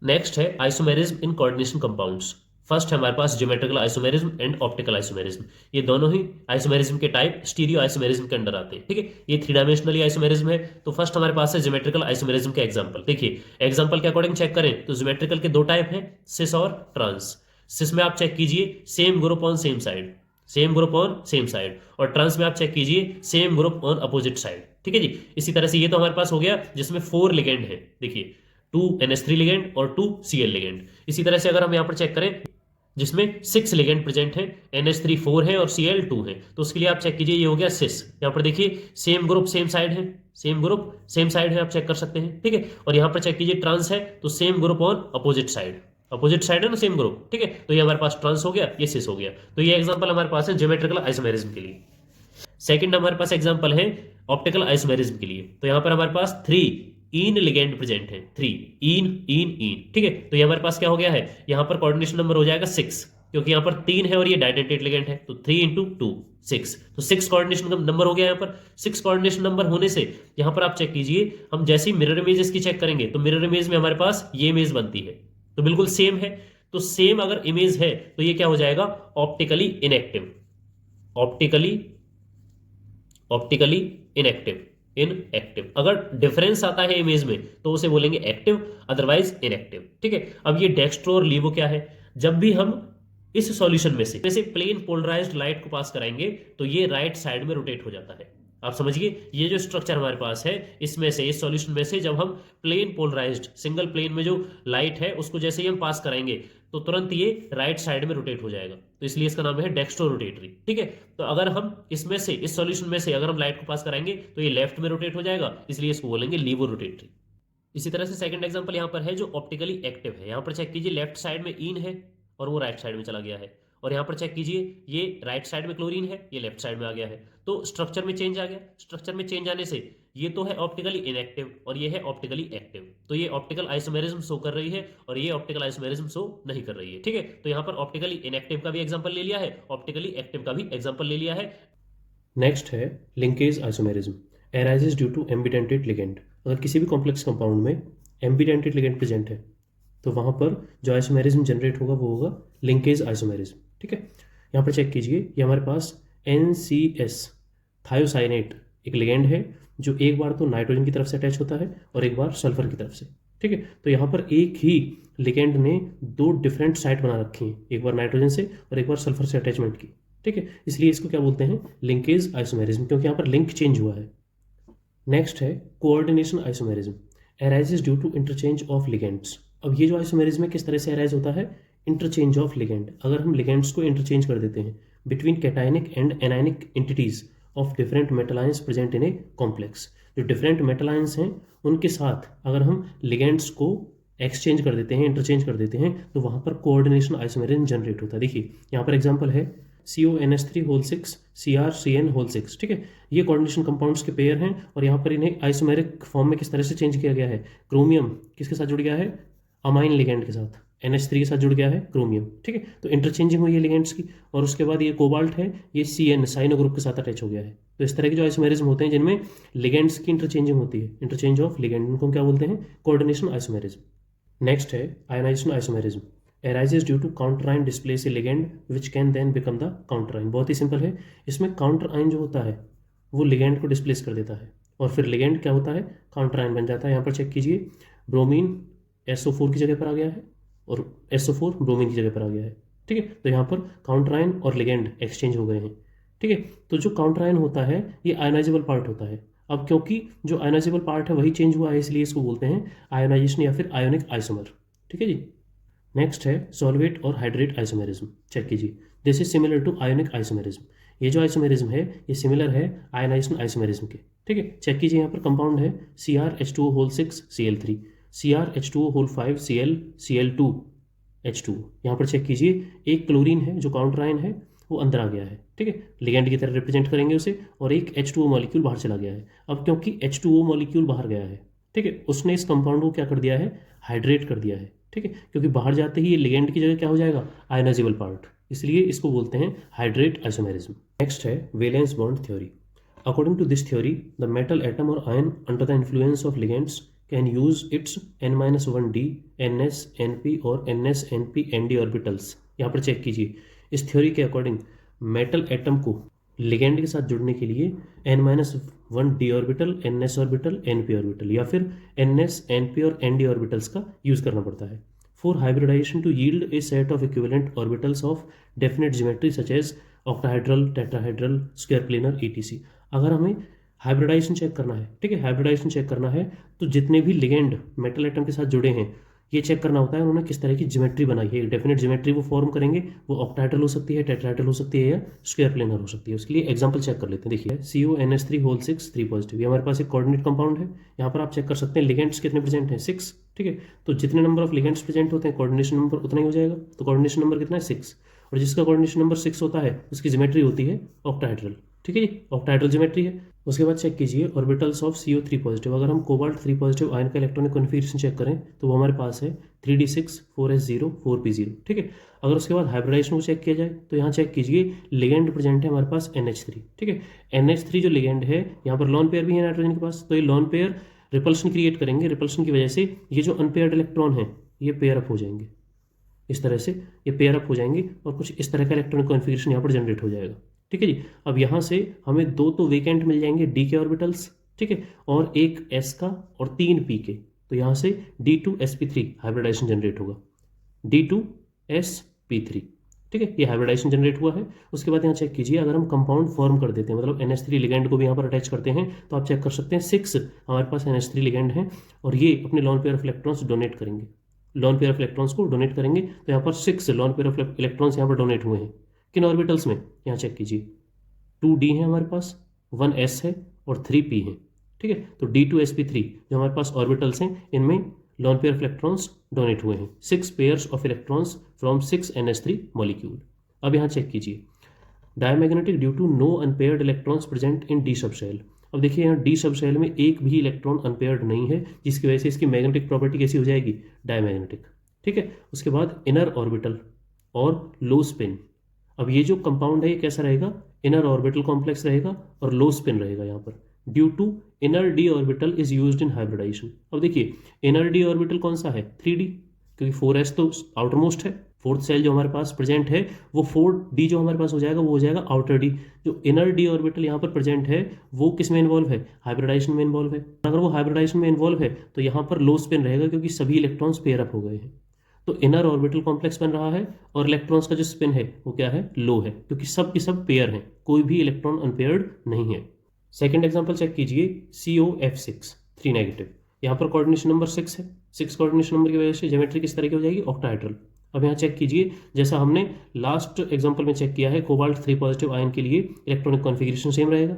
नेक्स्ट है isomerism in coordination compounds. First है हमारे पास geometrical isomerism and optical isomerism. ये दोनों ही आइसोमेरिज्म के टाइप स्टीरियो आइसोमेरिज्म के अंडर आते हैं, ठीक है। ये 3 डायमेंशनली आइसोमेरिज्म है। तो फर्स्ट हमारे पास है ज्योमेट्रिकल आइसोमेरिज्म के एग्जांपल। देखिए एग्जांपल के अकॉर्डिंग चेक करें तो ज्योमेट्रिकल के 2 टाइप हैं, सिस और ट्रांस। सिस में आप चेक कीजिए same group on same side, same group on same side, और ट्रांस में आप चेक कीजिए same group on opposite side, ठीक है जी। इसी तरह से ये तो हमारे पास हो गया जिसमें 4 लिगेंड है, देखिए 2 NH3 लिगेंड और 2 Cl लिगेंड। इसी तरह से अगर हम यहाँ पर चेक करें जिसमें 6 लिगेंड प्रेजेंट है, NH3 4 है और Cl 2 है, तो उसके लिए आप चेक कीजिए ये हो गया सिस। यहाँ पर देखिए सेम ग्रुप सेम साइड है, सेम ग्रुप सेम साइड है, आप चेक कर सकते हैं, ठीक है। और यहाँ पर चेक कीजिए ट्रांस है तो same group on opposite side. Opposite side है ना, सेम ग्रुप, ठीक है। तो ये हमारे पास ट्रांस हो गया, ये सिस हो गया। तो ये एग्जांपल हमारे पास है ज्योमेट्रिकल आइसोमेरिज्म के लिए। सेकंड हमारे पास एग्जांपल है ऑप्टिकल आइसोमेरिज्म के लिए। तो यहां पर हमारे पास 3 इन लिगेंड प्रेजेंट है, 3 इन इन इन, ठीक है। तो ये हमारे पास क्या हो गया है, यहां पर कोऑर्डिनेशन नंबर हो जाएगा 6, क्योंकि यहां पर 3 है और ये डाइडेंटेड लिगेंड है। तो 3 इंटू 2 6, तो 6 कोऑर्डिनेशन नंबर हो गया यहाँ पर। 6 कोऑर्डिनेशन नंबर होने से यहाँ पर आप चेक कीजिए, हम जैसे ही मिरर इमेज इसकी चेक करेंगे तो मिरर इमेज में हमारे पास ये इमेज बनती है, तो बिल्कुल सेम है। तो सेम अगर इमेज है तो ये क्या हो जाएगा, optically inactive, optically optically inactive, inactive. अगर डिफरेंस आता है इमेज में तो उसे बोलेंगे एक्टिव, अदरवाइज इनएक्टिव, ठीक है। अब ये डेक्स्ट्रो और लीवो क्या है, जब भी हम इस सॉल्यूशन में से प्लेन पोलराइज्ड लाइट को पास कराएंगे तो ये राइट साइड में रोटेट हो जाता है। आप समझिए, ये जो स्ट्रक्चर हमारे पास है इसमें से, इस सॉल्यूशन में से जब हम प्लेन पोलराइज्ड सिंगल प्लेन में जो लाइट है उसको जैसे ही हम पास कराएंगे तो तुरंत ये राइट साइड में रोटेट हो जाएगा, तो इसलिए इसका नाम है डेक्स्ट्रो रोटेटरी, ठीक है। तो अगर हम इसमें से, इस सॉल्यूशन में से अगर हम लाइट को पास कराएंगे तो ये लेफ्ट में रोटेट हो जाएगा, इसलिए इसको बोलेंगे लीवो रोटेटरी। इसी तरह से सेकंड एग्जांपल यहाँ पर है जो ऑप्टिकली एक्टिव है। यहाँ पर चेक कीजिए, लेफ्ट साइड में इन है और वो राइट साइड में चला गया है, और यहाँ पर चेक कीजिए ये राइट साइड में क्लोरीन है, ये लेफ्ट साइड में आ गया है। तो स्ट्रक्चर में चेंज आ गया। स्ट्रक्चर में चेंज आने से ये तो है ऑप्टिकली इनएक्टिव और ये है ऑप्टिकली एक्टिव, तो ये ऑप्टिकल आइसोमेरिज्म शो कर रही है और ये ऑप्टिकल आइसोमेरिज्म शो नहीं कर रही है, ठीक है। तो यहाँ पर ऑप्टिकली इनएक्टिव का भी एग्जाम्पल ले लिया है, ऑप्टिकली एक्टिव का भी एग्जाम्पल ले लिया है। नेक्स्ट है linkage isomerism, arises due to ambidentate ligand. अगर किसी भी कॉम्प्लेक्स कंपाउंड में एम्बिडेंटेड लिगेंड प्रेजेंट है तो वहाँ पर जो आइसोमेरिज्म जनरेट होगा वो होगा लिंकेज आइसोमेरिज्म, ठीक है। यहाँ पर चेक कीजिए, ये हमारे पास NCS थायोसाइनेट एक लिगेंड है जो एक बार तो नाइट्रोजन की तरफ से अटैच होता है और एक बार सल्फर की तरफ से, ठीक है। तो यहाँ पर एक ही लिगेंड ने 2 डिफरेंट साइट बना रखी हैं, एक बार नाइट्रोजन से और एक बार सल्फर से अटैचमेंट की, ठीक है। इसलिए इसको क्या बोलते हैं, लिंकेज आइसोमेरिज्म, क्योंकि यहाँ पर लिंक चेंज हुआ है। नेक्स्ट है coordination isomerism, arises due to interchange of ligands. अब ये जो आइसोमेरिज्म है किस तरह से एराइज होता है, इंटरचेंज ऑफ लिगेंड। अगर हम लिगेंड्स को इंटरचेंज कर देते हैं between cationic and anionic entities of different metal ions present in a complex. जो डिफरेंट मेटल आयंस हैं उनके साथ अगर हम लिगेंड्स को एक्सचेंज कर देते हैं, इंटरचेंज कर देते हैं, तो वहाँ पर कोऑर्डिनेशन आइसोमेरिज्म जनरेट होता है। देखिए यहाँ पर एग्जाम्पल है CONH3 CrCN6, ठीक है। ये कोऑर्डिनेशन कंपाउंड्स के पेयर हैं और यहाँ पर इन्हें आइसोमेरिक फॉर्म में किस तरह से चेंज किया गया है, क्रोमियम किसके साथ जुड़ गया है, अमाइन लिगेंड के साथ, NH3 के साथ जुड़ गया है क्रोमियम, ठीक है। तो इंटरचेंजिंग हुई है लिगेंड्स की, और उसके बाद ये कोबाल्ट है, ये CN साइनो ग्रुप के साथ अटैच हो गया है। तो इस तरह के जो आइसोमेरिज्म होते हैं जिनमें लिगेंड्स की इंटरचेंजिंग होती है, इंटरचेंज ऑफ लिगेंड, उनको क्या बोलते हैं, कोऑर्डिनेशन आइसोमेरिज्म। नेक्स्ट है ionization isomerism, arises due to counter ion displace a ligand which can then become the counter ion. बहुत ही सिंपल है, इसमें काउंटर आयन जो होता है वो लिगेंड को डिस्प्लेस कर देता है और फिर लिगेंड क्या होता है, काउंटर आयन बन जाता है। यहाँ पर चेक कीजिए, ब्रोमीन SO4 की जगह पर आ गया है और SO4 ब्रोमीन की जगह पर आ गया है, ठीक है। तो यहाँ पर काउंटर आयन और लिगेंड एक्सचेंज हो गए हैं, ठीक है। तो जो काउंटर आयन होता है ये आयनाइजेबल पार्ट होता है। अब क्योंकि जो आयनाइजेबल पार्ट है वही चेंज हुआ है, इसलिए इसको बोलते हैं आयोनाइजेशन या फिर आयोनिक आइसोमर, ठीक है जी। नेक्स्ट है सॉल्वेट और हाइड्रेट आइसोमेरिज्म। चेक कीजिए, this is similar to ionic isomerism. ये जो आइसोमेरिज्म है ये सिमिलर है आयनाइजेशन आइसोमेरिज्म के, ठीक है। चेक कीजिए, यहाँ पर कंपाउंड है CrH2O6 Cl3, CrH2O5 Cl2H2। यहाँ पर चेक कीजिए, एक क्लोरीन है जो काउंटर आयन है वो अंदर आ गया है, ठीक है, लिगेंड की तरह रिप्रेजेंट करेंगे उसे, और एक H2O मॉलिक्यूल बाहर चला गया है। अब क्योंकि H2O मॉलिक्यूल बाहर गया है, ठीक है, उसने इस कंपाउंड को क्या कर दिया है, हाइड्रेट कर दिया है, ठीक है। क्योंकि बाहर जाते ही ये लिगेंड की जगह क्या हो जाएगा, आयनाइजेबल पार्ट, इसलिए इसको बोलते हैं हाइड्रेट आइसोमेरिज्म। नेक्स्ट है valence bond theory. According to this theory the metal atom और ion under the influence of ligands can use its N-1d NS NP और NS NP ND ऑर्बिटल्स। यहाँ पर check कीजिए, इस थ्योरी के according metal atom को ligand के साथ जुड़ने के लिए N-1d orbital, NS orbital, NP orbital या फिर NS NP और ND ऑर्बिटल्स का यूज करना पड़ता है for hybridization to yield a set of equivalent orbitals of definite geometry such as octahedral, tetrahedral, square planar ETC। अगर हमें हाइब्रिडाइजेशन चेक करना है, ठीक है, हाइब्रिडाइजेशन चेक करना है तो जितने भी लिगेंड मेटल एटम के साथ जुड़े हैं ये चेक करना होता है उन्होंने किस तरह की ज्योमेट्री बनाई है। डेफिनेट ज्योमेट्री वो फॉर्म करेंगे, वो ऑक्टाहेड्रल हो सकती है, टेट्राहेड्रल हो सकती है या स्क्वायर प्लेनर हो सकती है। उसके लिए एग्जांपल चेक कर लेते हैं। देखिए CONH3 6 3 पॉजिटिव, ये हमारे पास एक कोऑर्डिनेट कंपाउंड है। यहाँ पर आप चेक कर सकते हैं लिगेंड्स कितने प्रेजेंट हैं, 6, ठीक है, तो जितने नंबर ऑफ लिगेंड्स प्रेजेंट होते हैं कोऑर्डिनेशन नंबर उतना ही हो जाएगा। तो कोऑर्डिनेशन नंबर कितना है 6, और जिसका कोऑर्डिनेशन नंबर 6 होता है उसकी ज्योमेट्री होती है ऑक्टाहेड्रल। ठीक है जी, ऑक्टाहेड्रल ज्योमेट्री है। उसके बाद चेक कीजिए ऑर्बिटल्स ऑफ CO3 पॉजिटिव। अगर हम कोबाल्ट 3 पॉजिटिव आयन का इलेक्ट्रॉनिक कॉन्फिगरेशन चेक करें तो वो हमारे पास है 3d6 4s0 4p0। ठीक है, अगर उसके बाद हाइब्रिडाइजेशन को चेक किया जाए तो यहाँ चेक कीजिए लिगेंड प्रेजेंट है हमारे पास NH3। ठीक है, NH3 जो लिगेंड है, यहाँ पर लॉन पेयर भी है नाइट्रोजन के पास, तो ये लॉन पेयर रिपल्शन क्रिएट करेंगे। रिपल्शन की वजह से ये जो अनपेयर्ड इलेक्ट्रॉन है ये पेयर अप हो जाएंगे, इस तरह से ये पेयर अप हो जाएंगे और कुछ इस तरह का इलेक्ट्रॉनिक कॉन्फिगरेशन यहाँ पर जनरेट हो जाएगा। ठीक है जी, अब यहाँ से हमें 2 तो वेकेंट मिल जाएंगे D के ऑर्बिटल्स, ठीक है, और एक S का और 3 P के। तो यहाँ से D2sp3 हाइब्रिडाइजेशन जनरेट होगा, D2sp3। ठीक है, ये हाइब्रिडाइजेशन जनरेट हुआ है। उसके बाद यहाँ चेक कीजिए, अगर हम कंपाउंड फॉर्म कर देते हैं, मतलब NH3 लिगेंड को भी यहाँ पर अटैच करते हैं, तो आप चेक कर सकते हैं 6 हमारे पास NH3 लिगेंड है और ये अपने lawn pair of electrons donate करेंगे, लॉन पेयर ऑफ इलेक्ट्रॉन्स को डोनेट करेंगे। तो यहाँ पर 6 लॉन पेयर ऑफ इलेक्ट्रॉन्स यहाँ पर डोनेट हुए हैं। किन ऑर्बिटल्स में, यहाँ चेक कीजिए 2d है हमारे पास, 1s है और 3p है। ठीक है, तो D2sp3 जो हमारे पास ऑर्बिटल्स हैं इनमें lone pair of electrons donate हुए हैं, 6 pairs of electrons from 6 NH3 molecule. अब यहाँ चेक कीजिए diamagnetic due to no unpaired electrons present in D subshell. अब देखिए यहाँ D सबशेल में एक भी इलेक्ट्रॉन अनपेयर्ड नहीं है, जिसकी वजह से इसकी मैग्नेटिक प्रॉपर्टी कैसी हो जाएगी, डायमैग्नेटिक। ठीक है, उसके बाद इनर ऑर्बिटल और लो स्पिन। अब ये जो कंपाउंड है ये कैसा रहेगा, इनर ऑर्बिटल कॉम्प्लेक्स रहेगा और लो स्पिन रहेगा यहाँ पर, due to inner D orbital is used in hybridization. अब देखिए इनर D ऑर्बिटल कौन सा है, 3d, क्योंकि 4s तो आउटर मोस्ट है, फोर्थ सेल जो हमारे पास प्रेजेंट है वो 4d जो हमारे पास हो जाएगा वो हो जाएगा आउटर D। जो इनर D ऑर्बिटल यहाँ पर प्रेजेंट है वो किस में इन्वॉल्व है, हाइब्रिडाइजेशन में इन्वॉल्व है। अगर वो हाइब्रिडाइजेशन में इन्वॉल्व है तो यहाँ पर लो स्पिन रहेगा, क्योंकि सभी इलेक्ट्रॉन्स पेयर अप हो गए हैं। तो इनर ऑर्बिटल कॉम्प्लेक्स बन रहा है और इलेक्ट्रॉन्स का जो स्पिन है वो क्या है, लो है, क्योंकि सब के सब पेयर हैं, कोई भी इलेक्ट्रॉन अनपेयर्ड नहीं है। सेकंड एग्जांपल चेक कीजिए COF6 3 नेगेटिव। यहाँ पर कोऑर्डिनेशन नंबर 6 है, 6 कोऑर्डिनेशन नंबर की वजह से ज्योमेट्री किस तरह की हो जाएगी, ऑक्टाहेड्रल। अब यहाँ चेक कीजिए जैसा हमने लास्ट एग्जांपल में चेक किया है, कोबाल्ट 3 पॉजिटिव आयन के लिए इलेक्ट्रॉनिक कॉन्फिगरेशन सेम रहेगा।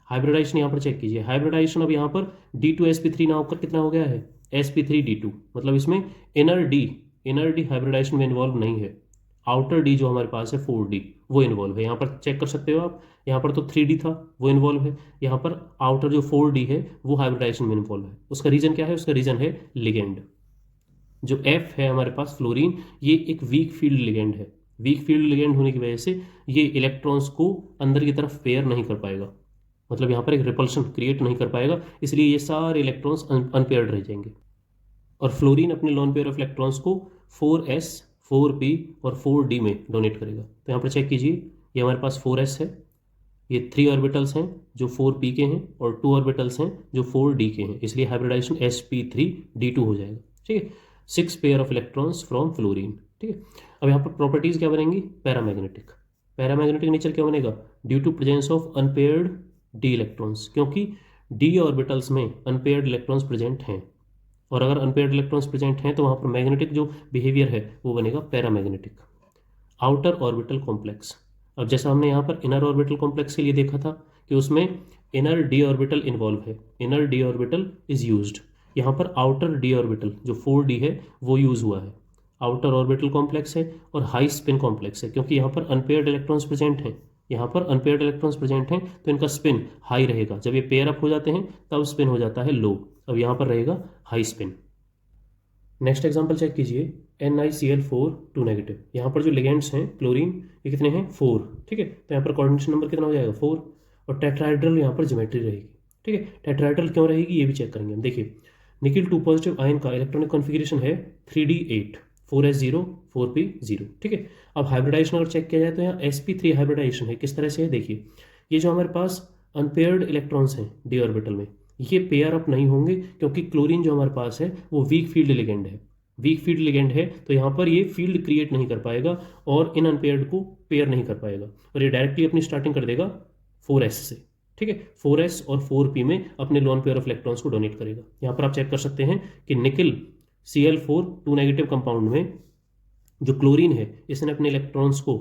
हाइब्रिडाइजेशन यहाँ पर चेक कीजिए, हाइब्रिडाइजेशन अब यहाँ पर D2sp3 ना होकर कितना हो गया है, sp3d2, मतलब इसमें इनर D हाइब्रिडाइजेशन में इन्वॉल्व नहीं है, आउटर D जो हमारे पास है 4d वो इन्वॉल्व है। यहाँ पर चेक कर सकते हो आप, यहाँ पर तो 3d था वो इन्वॉल्व है, यहाँ पर आउटर जो 4d है वो हाइब्रिडाइजेशन में इन्वॉल्व है। उसका रीजन क्या है, उसका रीजन है लिगेंड। जो F है हमारे पास फ्लोरीन, ये एक वीक फील्ड लिगेंड है। वीक फील्ड लिगेंड होने की वजह से ये इलेक्ट्रॉन्स को अंदर की तरफ पेयर नहीं कर पाएगा, मतलब यहाँ पर एक रिपल्शन क्रिएट नहीं कर पाएगा, इसलिए ये सारे इलेक्ट्रॉन्स अनपेयर्ड रह जाएंगे। और फ्लोरीन अपने लॉन पेयर ऑफ इलेक्ट्रॉन्स को 4s 4p और 4d में डोनेट करेगा। तो यहाँ पर चेक कीजिए, ये हमारे पास 4s है, ये 3 ऑर्बिटल्स हैं जो 4p के हैं और 2 ऑर्बिटल्स हैं जो 4d के हैं, इसलिए हाइब्रिडाइजेशन sp3d2 हो जाएगा। ठीक है, 6 pair of electrons from fluorine. ठीक है, अब यहाँ पर प्रॉपर्टीज क्या बनेंगी, पैरामैग्नेटिक। पैरामैग्नेटिक नेचर क्या बनेगा, due to presence of unpaired d electrons, क्योंकि d ऑर्बिटल्स में अनपेयर्ड इलेक्ट्रॉन्स प्रेजेंट हैं, और अगर अनपेयर्ड इलेक्ट्रॉन्स प्रेजेंट हैं तो वहाँ पर मैग्नेटिक जो बिहेवियर है वो बनेगा पैरामैग्नेटिक। आउटर ऑर्बिटल कॉम्प्लेक्स, अब जैसा हमने यहाँ पर इनर ऑर्बिटल कॉम्प्लेक्स के लिए देखा था कि उसमें इनर D ऑर्बिटल इन्वॉल्व है, inner D orbital is used. यहाँ पर आउटर D ऑर्बिटल जो 4d है वो यूज हुआ है। आउटर ऑर्बिटल कॉम्प्लेक्स है और हाई स्पिन कॉम्प्लेक्स है, क्योंकि यहाँ पर अनपेयर्ड इलेक्ट्रॉन्स प्रेजेंट हैं, यहाँ पर अनपेयर्ड इलेक्ट्रॉन्स प्रेजेंट हैं तो इनका स्पिन हाई रहेगा। जब ये पेयर अप हो जाते हैं तब स्पिन हो जाता है लो, अब यहाँ पर रहेगा high spin. Next example check कीजिए NiCl4 2 नेगेटिव। यहाँ पर जो लिगेंड्स हैं क्लोरीन ये कितने हैं, 4। ठीक है, तो यहाँ पर कोऑर्डिनेशन नंबर कितना हो जाएगा, 4, और टेट्राहेड्रल यहाँ पर ज्योमेट्री रहेगी। ठीक है, टेट्राहेड्रल क्यों रहेगी ये भी चेक करेंगे हम। देखिए निकिल 2 पॉजिटिव आयन का इलेक्ट्रॉनिक कॉन्फिगरेशन है 3d8 4s0 4p0। ठीक है, अब हाइब्रिडाइजेशन अगर चेक किया जाए तो यहाँ sp3 हाइब्रिडाइजेशन है, किस तरह से है, देखिए ये जो हमारे पास अनपेयर्ड इलेक्ट्रॉन्स हैं d ऑर्बिटल में ये पेयर अप नहीं होंगे, क्योंकि क्लोरीन जो हमारे पास है वो वीक फील्ड लिगेंड है। वीक फील्ड लिगेंड है तो यहाँ पर ये फील्ड क्रिएट नहीं कर पाएगा और इन अनपेयर्ड को पेयर नहीं कर पाएगा, और ये डायरेक्टली अपनी स्टार्टिंग कर देगा 4s से। ठीक है, 4s और 4p में अपने लॉन पेयर ऑफ इलेक्ट्रॉन्स को डोनेट करेगा। यहाँ पर आप चेक कर सकते हैं कि निकिल Cl4 2 नेगेटिव कंपाउंड में जो क्लोरीन है इसने अपने इलेक्ट्रॉन्स को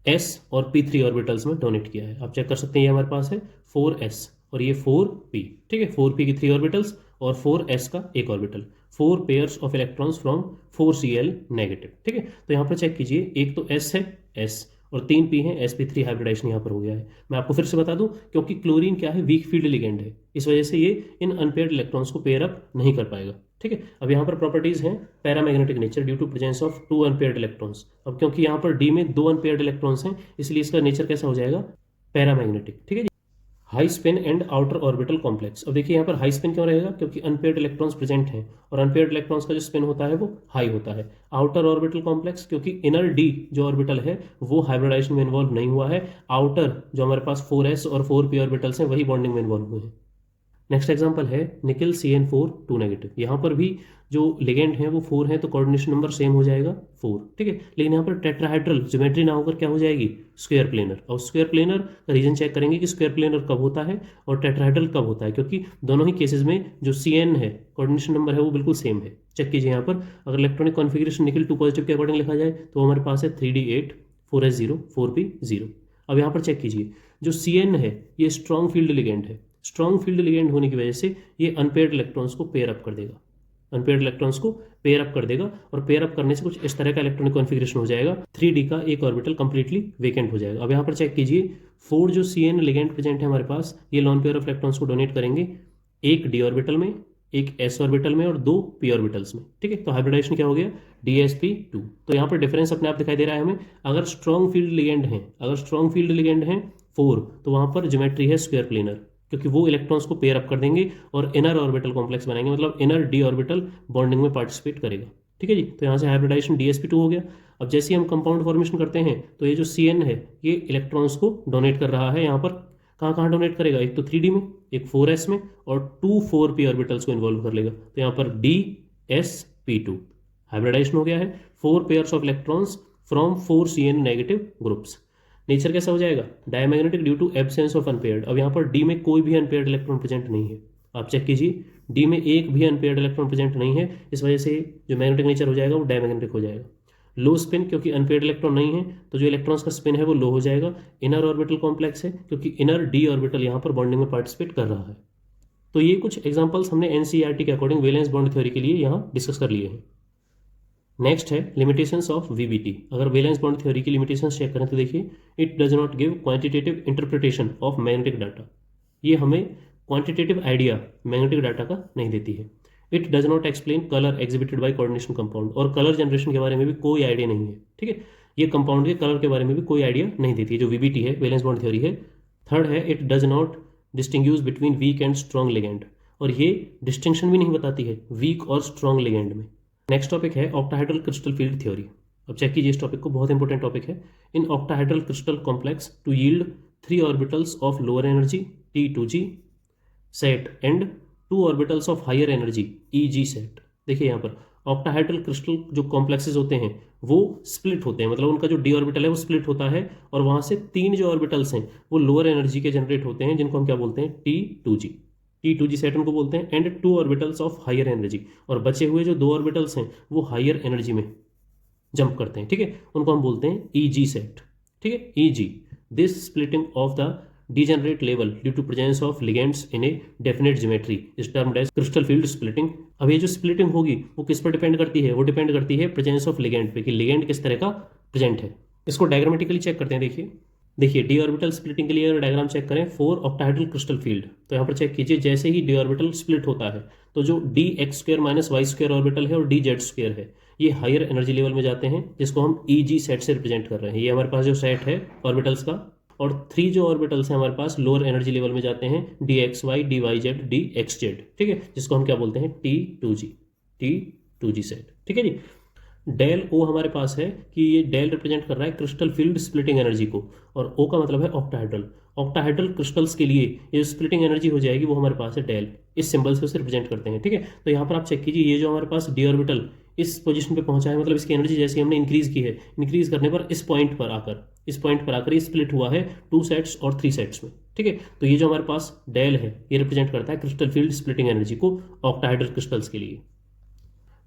s और p3 ऑर्बिटल्स में डोनेट किया है। आप चेक कर सकते हैं ये हमारे पास है 4s और ये 4p। ठीक है, 4p की 3 ऑर्बिटल्स और 4s का एक orbital. 4 pairs of electrons from 4Cl negative. ठीक है, तो यहाँ पर चेक कीजिए, एक तो S है, S और 3 P है, sp3 हाइब्रिडाइजेशन यहाँ पर हो गया है। मैं आपको फिर से बता दूं, क्योंकि क्लोरीन क्या है, वीक फील्ड लिगेंड है, इस वजह से ये इन अनपेयर्ड इलेक्ट्रॉन्स को पेयर अप नहीं कर पाएगा। ठीक है, अब यहाँ पर प्रॉपर्टीज हैं paramagnetic nature due to presence of 2 unpaired electrons. अब क्योंकि यहाँ पर डी में 2 अनपेयर्ड इलेक्ट्रॉन्स हैं, इसलिए इसका नेचर कैसा हो जाएगा, पैरामैग्नेटिक। ठीक है जी। High spin and outer orbital complex. अब देखिए यहाँ पर हाई स्पिन क्यों रहेगा, क्योंकि अनपेयर्ड इलेक्ट्रॉन्स प्रेजेंट हैं और अनपेयर्ड इलेक्ट्रॉन्स का जो स्पिन होता है वो हाई होता है। आउटर ऑर्बिटल कॉम्प्लेक्स, क्योंकि इनर डी जो ऑर्बिटल है वो हाइब्रिडाइजेशन में इन्वॉल्व नहीं हुआ है। आउटर जो हमारे पास 4s और 4p ऑर्बिटल्स हैं वही बॉन्डिंग में इन्वॉल्व हुए हैं। नेक्स्ट एग्जांपल है निकल CN4 2 नेगेटिव। यहाँ पर भी जो लिगेंड हैं वो 4 हैं, तो कोऑर्डिनेशन नंबर सेम हो जाएगा 4। ठीक है, लेकिन यहाँ पर टेट्राहेड्रल ज्योमेट्री ना होकर क्या हो जाएगी, स्क्वायर प्लेनर। और स्क्वायर प्लेनर का रीजन चेक करेंगे कि स्क्वायर प्लेनर कब होता है और टेट्राहेड्रल कब होता है, क्योंकि दोनों ही केसेस में जो CN है, कोऑर्डिनेशन नंबर है, वो बिल्कुल सेम है। चेक कीजिए यहाँ पर, अगर इलेक्ट्रॉनिक कॉन्फिगरेशन निकल 2 पॉजिटिव के अकॉर्डिंग लिखा जाए तो हमारे पास है 3D8 4s0 4p0। अब यहाँ पर चेक कीजिए, जो CN है ये स्ट्रॉन्ग फील्ड लिगेंड है। स्ट्रॉन्ग फील्ड लिगेंड होने की वजह से ये अनपेयर्ड इलेक्ट्रॉन्स को पेयर अप कर देगा, अनपेयर्ड इलेक्ट्रॉन्स को पेयर अप कर देगा, और पेयर अप करने से कुछ इस तरह का इलेक्ट्रॉनिक कॉन्फिगरेशन हो जाएगा, 3D का एक ऑर्बिटल कंप्लीटली वेकेंट हो जाएगा। अब यहाँ पर चेक कीजिए, 4 जो CN लिगेंड प्रेजेंट है हमारे पास, ये लॉन पेयर ऑफ इलेक्ट्रॉन्स को डोनेट करेंगे, एक D ऑर्बिटल में, एक S ऑर्बिटल में और 2 P ऑर्बिटल्स में। ठीक है, तो हाइब्रिडाइजेशन क्या हो गया, DsP2। तो यहाँ पर डिफरेंस अपने आप दिखाई दे रहा है हमें। अगर स्ट्रॉन्ग फील्ड लिगेंड है, अगर स्ट्रॉन्ग फील्ड लिगेंड है 4, तो वहाँ पर ज्योमेट्री है स्क्वायर प्लेनर, क्योंकि वो इलेक्ट्रॉन्स को पेयर अप कर देंगे और इनर ऑर्बिटल कॉम्प्लेक्स बनाएंगे, मतलब इनर D ऑर्बिटल बॉन्डिंग में पार्टिसिपेट करेगा। ठीक है जी, तो यहाँ से हाइब्रिडाइजेशन DsP2 हो गया। अब जैसे ही हम कंपाउंड फॉर्मेशन करते हैं तो ये जो CN है ये इलेक्ट्रॉन्स को डोनेट कर रहा है। यहाँ पर कहाँ कहाँ डोनेट करेगा, एक तो 3D में, एक 4s में और 2 4p ऑर्बिटल्स को इन्वॉल्व कर लेगा। तो यहाँ पर DsP2 हाइब्रिडाइजेशन हो गया है, 4 pairs of electrons from 4CN negative groups. Nature कैसा हो जाएगा, diamagnetic due to absence of unpaired. अब यहाँ पर डी में कोई भी अनपेयर्ड इलेक्ट्रॉन प्रेजेंट नहीं है, आप चेक कीजिए, डी में एक भी अनपेयर्ड इलेक्ट्रॉन प्रेजेंट नहीं है, इस वजह से जो मैग्नेटिक नेचर हो जाएगा वो डायमैग्नेटिक हो जाएगा। लो स्पिन, क्योंकि अनपेयर्ड इलेक्ट्रॉन नहीं है तो जो इलेक्ट्रॉन्स का स्पिन है वो लो हो जाएगा। इनर ऑर्बिटल कॉम्प्लेक्स है, क्योंकि इनर डी ऑर्बिटल यहाँ पर बॉन्डिंग में पार्टिसिपेट कर रहा है। तो ये कुछ एग्जाम्पल्स हमने NCERT के अकॉर्डिंग वैलेंस बॉन्ड थ्योरी के लिए यहाँ डिस्कस कर लिए हैं। नेक्स्ट है लिमिटेशंस ऑफ VBT। अगर वैलेंस बॉन्ड थ्योरी की लिमिटेशंस चेक करें तो देखिए, it does not give quantitative interpretation of magnetic data. ये हमें क्वांटिटेटिव आइडिया मैग्नेटिक डाटा का नहीं देती है। It does not explain colour exhibited by coordination compound, और कलर जनरेशन के बारे में भी कोई आइडिया नहीं है। ठीक है, ये कंपाउंड के कलर के बारे में भी कोई आइडिया नहीं देती है, जो VBT है, वैलेंस बॉन्ड थ्योरी है। थर्ड है, it does not distinguish between weak and strong ligand, और ये डिस्टिंक्शन भी नहीं बताती है वीक और स्ट्रॉन्ग लिगेंड में। नेक्स्ट टॉपिक है ऑक्टाहेड्रल क्रिस्टल फील्ड थ्योरी। अब चेक कीजिए इस टॉपिक को, बहुत इंपॉर्टेंट टॉपिक है। In octahedral crystal complex to yield 3 orbitals of lower energy T2g set and 2 orbitals of higher energy EG set. देखिए यहाँ पर ऑक्टाहेड्रल क्रिस्टल जो कॉम्प्लेक्सेस होते हैं वो स्प्लिट होते हैं, मतलब उनका जो D ऑर्बिटल है वो स्प्लिट होता है, और वहाँ से 3 जो ऑर्बिटल्स हैं वो लोअर एनर्जी के जनरेट होते हैं, जिनको हम क्या बोलते हैं, T2g सेट उनको बोलते हैं, and 2 orbitals of higher energy, और बचे हुए जो 2 ऑर्बिटल्स हैं वो हायर एनर्जी में जंप करते हैं। ठीक है, उनको हम बोलते हैं EG सेट। ठीक है, EG, this splitting of the degenerate level due to presence of ligands in a definite geometry is termed as crystal field splitting। अब ये जो स्प्लिटिंग होगी वो किस पर डिपेंड करती है, वो डिपेंड करती है प्रेजेंस ऑफ लिगेंड पे, कि लिगेंड किस तरह का प्रेजेंट है। इसको डायग्रामेटिकली चेक करते हैं। देखिए D ऑर्बिटल स्प्लिटिंग के लिए अगर डायग्राम चेक करें 4 ऑक्टाहेड्रल क्रिस्टल फील्ड, तो यहाँ पर चेक कीजिए, जैसे ही D ऑर्बिटल स्प्लिट होता है तो जो dx² - y² ऑर्बिटल है और dz² है ये हायर एनर्जी लेवल में जाते हैं, जिसको हम EG सेट से रिप्रेजेंट कर रहे हैं। ये हमारे पास जो सेट है ऑर्बिटल्स का, और 3 जो ऑर्बिटल्स हैं हमारे पास लोअर एनर्जी लेवल में जाते हैं, dxy dyz dxz। ठीक है, जिसको हम क्या बोलते हैं, T2g सेट। ठीक है जी। डेल O हमारे पास है कि ये डेल रिप्रेजेंट कर रहा है क्रिस्टल फील्ड स्प्लिटिंग एनर्जी को, और O का मतलब है ऑक्टाहेड्रल क्रिस्टल्स के लिए ये स्प्लिटिंग एनर्जी हो जाएगी वो हमारे पास है डेल, इस सिंबल से उसे रिप्रेजेंट करते हैं। ठीक है, तो यहाँ पर आप चेक कीजिए, ये जो हमारे पास D ऑर्बिटल इस पोजीशन पे पहुंचा है, मतलब इसकी एनर्जी जैसे हमने इंक्रीज की है, इंक्रीज करने पर इस पॉइंट पर आकर ये स्प्लिट हुआ है 2 सेट्स और 3 सेट्स में। ठीक है, तो ये जो हमारे पास डेल है ये रिप्रेजेंट करता है क्रिस्टल फील्ड स्प्लिटिंग एनर्जी को ऑक्टाहेड्रल क्रिस्टल्स के लिए।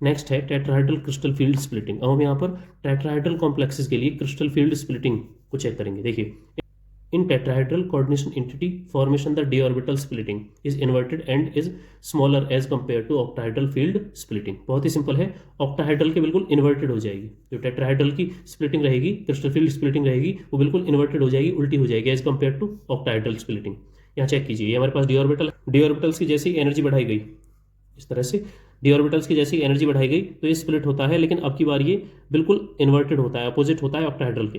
नेक्स्ट है टेट्राहेड्रल क्रिस्टल फील्ड स्प्लिटिंग। अब हम यहाँ पर टेट्राहेड्रल कॉम्प्लेक्सेस के लिए क्रिस्टल फील्ड स्प्लिटिंग को चेक करेंगे। देखिए in tetrahedral coordination entity formation the d orbital splitting is inverted and is smaller as compared to octahedral field splitting। बहुत ही सिंपल है, octahedral के बिल्कुल इन्वर्टेड हो जाएगी, जो tetrahedral की स्प्लिटिंग रहेगी, क्रिस्टल फील्ड स्प्लिटिंग रहेगी, वो बिल्कुल इन्वर्टेड हो जाएगी, उल्टी हो जाएगी as compare to octahedral splitting. यहाँ चेक कीजिए, ये हमारे पास डी ऑर्बिटल, डी ऑर्बिटल्स की जैसी एनर्जी बढ़ाई गई, इस तरह से डी ऑर्बिटल्स की जैसी एनर्जी बढ़ाई गई तो ये स्प्लिट होता है, लेकिन अब की बार ये बिल्कुल इन्वर्टेड होता है, अपोजिट होता है ऑक्टाहेड्रल के।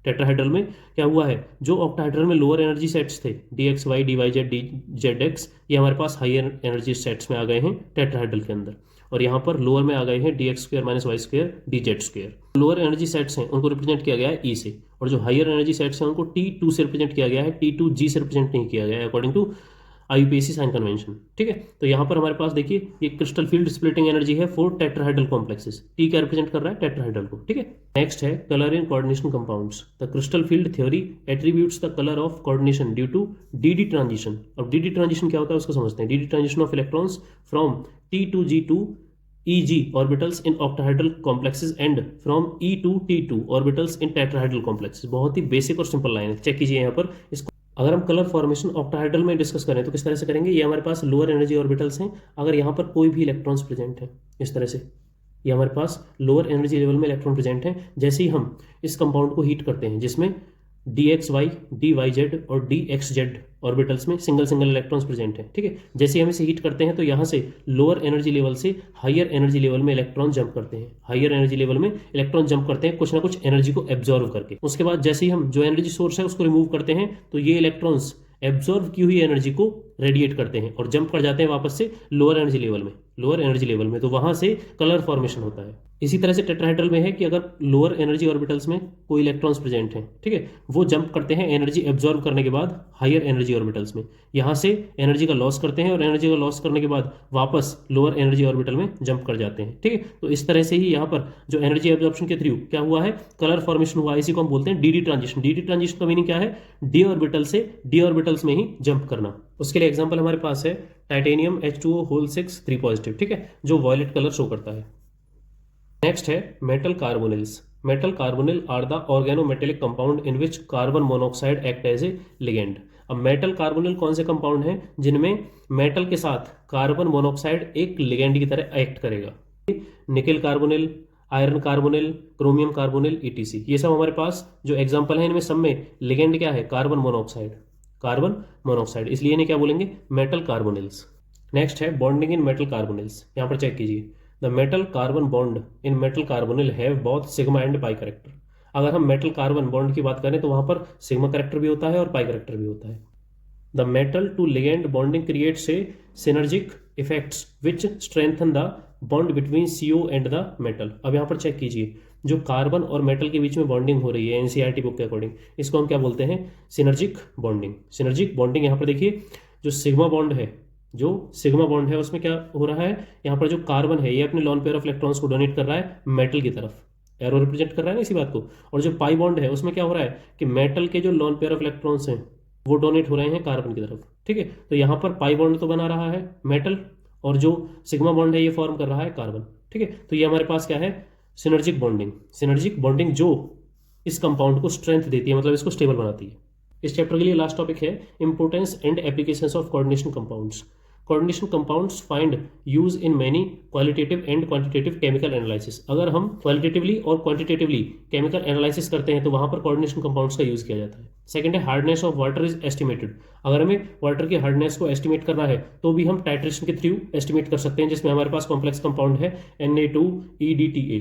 टेट्राहेड्रल में क्या हुआ है, जो ऑक्टाहेड्रल में लोअर एनर्जी सेट्स थे d x y d y z d z x, ये हमारे पास हायर एनर्जी सेट्स में आ गए हैं टेट्राहेड्रल के अंदर, और यहाँ पर लोअर में आ गए हैं d x square minus y square d z square. Lower energy sets हैं उनको रिप्रेजेंट किया गया है ई से, और जो हायर एनर्जी सेट्स हैं उनको T2 से रिप्रेजेंट किया गया है, T2G से रिप्रेजेंट नहीं किया गया है according to IUPAC sign convention. ठीक है, तो यहाँ पर हमारे पास देखिए ये क्रिस्टल फील्ड स्प्लिटिंग एनर्जी है फॉर टेट्राहेड्रल कॉम्प्लेक्सेस, टी क्या रिप्रेजेंट कर रहा है, टेट्राहेड्रल को। ठीक है, नेक्स्ट है colour in coordination compounds. The crystal field theory attributes the colour of coordination due to d transition. अब डी ट्रांजिशन क्या होता है उसको समझते हैं। D transition of electrons from T2G to EG orbitals in octahedral complexes and from E to T2 orbitals in tetrahedral complexes। बहुत ही basic और simple line है, चेक कीजिए यहाँ पर इसको। अगर हम कलर फॉर्मेशन ऑक्टाहेड्रल में डिस्कस करें तो किस तरह से करेंगे, ये हमारे पास लोअर एनर्जी ऑर्बिटल्स हैं, अगर यहाँ पर कोई भी इलेक्ट्रॉन्स प्रेजेंट है इस तरह से, ये हमारे पास लोअर एनर्जी लेवल में इलेक्ट्रॉन प्रेजेंट हैं, जैसे ही हम इस कंपाउंड को हीट करते हैं जिसमें DXY, DYZ और DXZ ऑर्बिटल्स में सिंगल सिंगल इलेक्ट्रॉन्स प्रेजेंट हैं। ठीक है, जैसे ही हम इसे हीट करते हैं तो यहाँ से लोअर एनर्जी लेवल से हायर एनर्जी लेवल में इलेक्ट्रॉन जंप करते हैं, हायर एनर्जी लेवल में इलेक्ट्रॉन जंप करते हैं कुछ ना कुछ एनर्जी को एब्जॉर्व करके। उसके बाद जैसे ही हम जो एनर्जी सोर्स है उसको रिमूव करते हैं तो ये इलेक्ट्रॉन्स एब्जॉर्व की हुई एनर्जी को रेडिएट करते हैं और जंप कर जाते हैं वापस से लोअर एनर्जी लेवल में, लोअर एनर्जी लेवल में, तो वहां से कलर फॉर्मेशन होता है। इसी तरह से टेट्राहेड्रल में है कि अगर लोअर एनर्जी ऑर्बिटल्स में कोई इलेक्ट्रॉन्स प्रेजेंट हैं, ठीक है, वो जंप करते हैं एनर्जी एब्जॉर्व करने के बाद हायर एनर्जी ऑर्बिटल्स में, यहाँ से एनर्जी का लॉस करते हैं और एनर्जी का लॉस करने के बाद वापस लोअर एनर्जी ऑर्बिटल में जंप कर जाते हैं। ठीक है, तो इस तरह से ही यहाँ पर जो एनर्जी एब्जॉर्प्शन के थ्रू क्या हुआ है, कलर फॉर्मेशन हुआ है, इसी को हम बोलते हैं डी ट्रांजिशन। डी ट्रांजिशन का मीनिंग क्या है, डी ऑर्बिटल से डी ऑर्बिटल्स में ही जंप करना। उसके लिए एग्जांपल हमारे पास है टाइटेनियम H2O होल 6 3 पॉजिटिव, ठीक है, जो वॉयलेट कलर शो करता है। नेक्स्ट है metal carbonyls. Metal carbonyl are the organometallic compound in which carbon monoxide act as a ligand. अब मेटल कार्बोनिल कौन से कंपाउंड हैं जिनमें मेटल के साथ कार्बन मोनोऑक्साइड एक लिगेंड की तरह एक्ट करेगा। Nickel carbonyl, iron carbonyl, chromium carbonyl ETC, ये सब हमारे पास जो एग्जाम्पल है, इनमें सब में लिगेंड क्या है, कार्बन मोनोऑक्साइड, कार्बन मोनोऑक्साइड, इसलिए इन्हें क्या बोलेंगे, मेटल कार्बोनिल्स। नेक्स्ट है बॉन्डिंग इन मेटल कार्बोनिल्स। यहाँ पर चेक कीजिए, the metal carbon bond in metal carbonyl have both sigma and pi character. अगर हम मेटल कार्बन बॉन्ड की बात करें तो वहां पर सिग्मा करेक्टर भी होता है और पाई करेक्टर भी होता है। The metal to ligand bonding creates a synergic effects which strengthen the bond between CO and the metal. अब यहाँ पर चेक कीजिए, जो कार्बन और मेटल के बीच में बॉन्डिंग हो रही है NCERT बुक के अकॉर्डिंग, इसको हम क्या बोलते हैं, सिनर्जिक बॉन्डिंग। सिनर्जिक बॉन्डिंग यहाँ पर देखिए, जो सिग्मा बॉन्ड है, जो सिग्मा बॉन्ड है उसमें क्या हो रहा है, यहाँ पर जो कार्बन है ये अपने लॉन पेयर ऑफ इलेक्ट्रॉन्स को डोनेट कर रहा है मेटल की तरफ, एरो रिप्रेजेंट कर रहा है ना इसी बात को। और जो पाई बॉन्ड है उसमें क्या हो रहा है कि मेटल के जो लॉन पेयर ऑफ इलेक्ट्रॉन्स हैं वो डोनेट हो रहे हैं कार्बन की तरफ। ठीक है, तो यहाँ पर पाई बॉन्ड तो बना रहा है मेटल, और जो सिग्मा बॉन्ड है ये फॉर्म कर रहा है कार्बन। ठीक है, तो ये हमारे पास क्या है, सिनर्जिक बॉन्डिंग। सिनर्जिक बॉन्डिंग जो इस कंपाउंड को स्ट्रेंथ देती है, मतलब इसको स्टेबल बनाती है। इस चैप्टर के लिए लास्ट टॉपिक है importance and applications of coordination compounds. Coordination compounds find use in many qualitative and quantitative chemical analysis. अगर हम क्वालिटेटिवली और क्वांटिटेटिवली केमिकल एनालिसिस करते हैं तो वहां पर कोऑर्डिनेशन कंपाउंड्स का यूज किया जाता है। सेकंड है hardness of water is estimated. अगर हमें वाटर की हार्डनेस को एस्टिमेट करना है तो भी हम टाइट्रेशन के थ्रू एस्टिमेट कर सकते हैं, जिसमें हमारे पास कॉम्प्लेक्स कंपाउंड है Na2EDTA।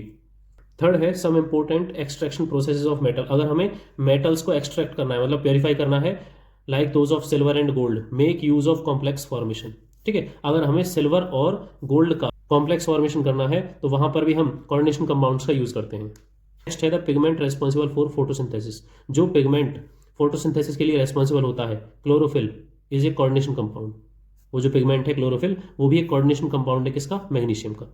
थर्ड है some important extraction processes of metal. अगर हमें मेटल्स को एक्सट्रैक्ट करना है, मतलब प्योरीफाई करना है, like those of silver and gold, make use of complex formation. ठीक है, अगर हमें सिल्वर और गोल्ड का कॉम्प्लेक्स फॉर्मेशन करना है तो वहां पर भी हम कोऑर्डिनेशन कंपाउंड्स का यूज करते हैं। नेक्स्ट है the pigment responsible for photosynthesis. जो पिगमेंट फोटोसिंथेसिस के लिए रेस्पॉन्सिबल होता है, chlorophyll is a coordination compound. वो जो पिगमेंट है क्लोरोफिल, वो भी एक कोऑर्डिनेशन कंपाउंड है, किसका, मैग्नीशियम का।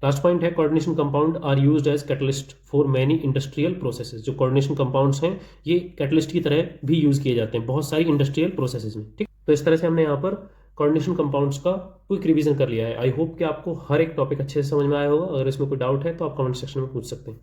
लास्ट पॉइंट है coordination compound are used as catalyst for many industrial processes. जो कोऑर्डिनेशन कंपाउंड्स हैं ये कैटलिस्ट की तरह भी यूज किए जाते हैं बहुत सारी इंडस्ट्रियल प्रोसेसेस में। ठीक, तो इस तरह से हमने यहाँ पर कोऑर्डिनेशन कंपाउंड्स का क्विक रिवीजन कर लिया है। आई होप कि आपको हर एक टॉपिक अच्छे से समझ में आया होगा। अगर इसमें कोई डाउट है तो आप कमेंट सेक्शन में पूछ सकते हैं।